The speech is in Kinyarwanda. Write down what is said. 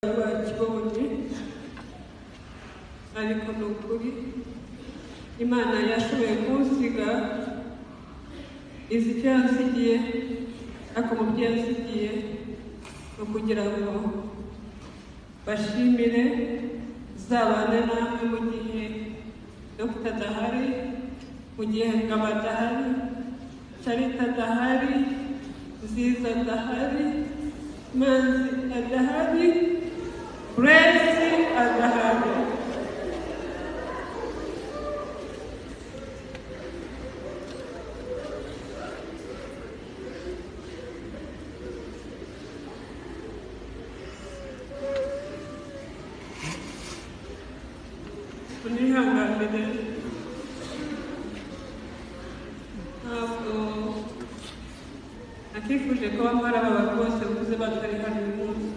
bakibonye ariko ni ukuri Imana yashoboye kunsiga izi icyo yansigiye ariko mu byo yansigiye no kugira ngo bashimire zabane namwe mu gihe Dr. adahari, mu gihe Ngabo adahari, Charita adahari, Nziza adahari, Manzi adahari, Grace adahari. Unihanganire ntabwo nakifuje ko bamara aba bose bavuze batari hano uyu munsi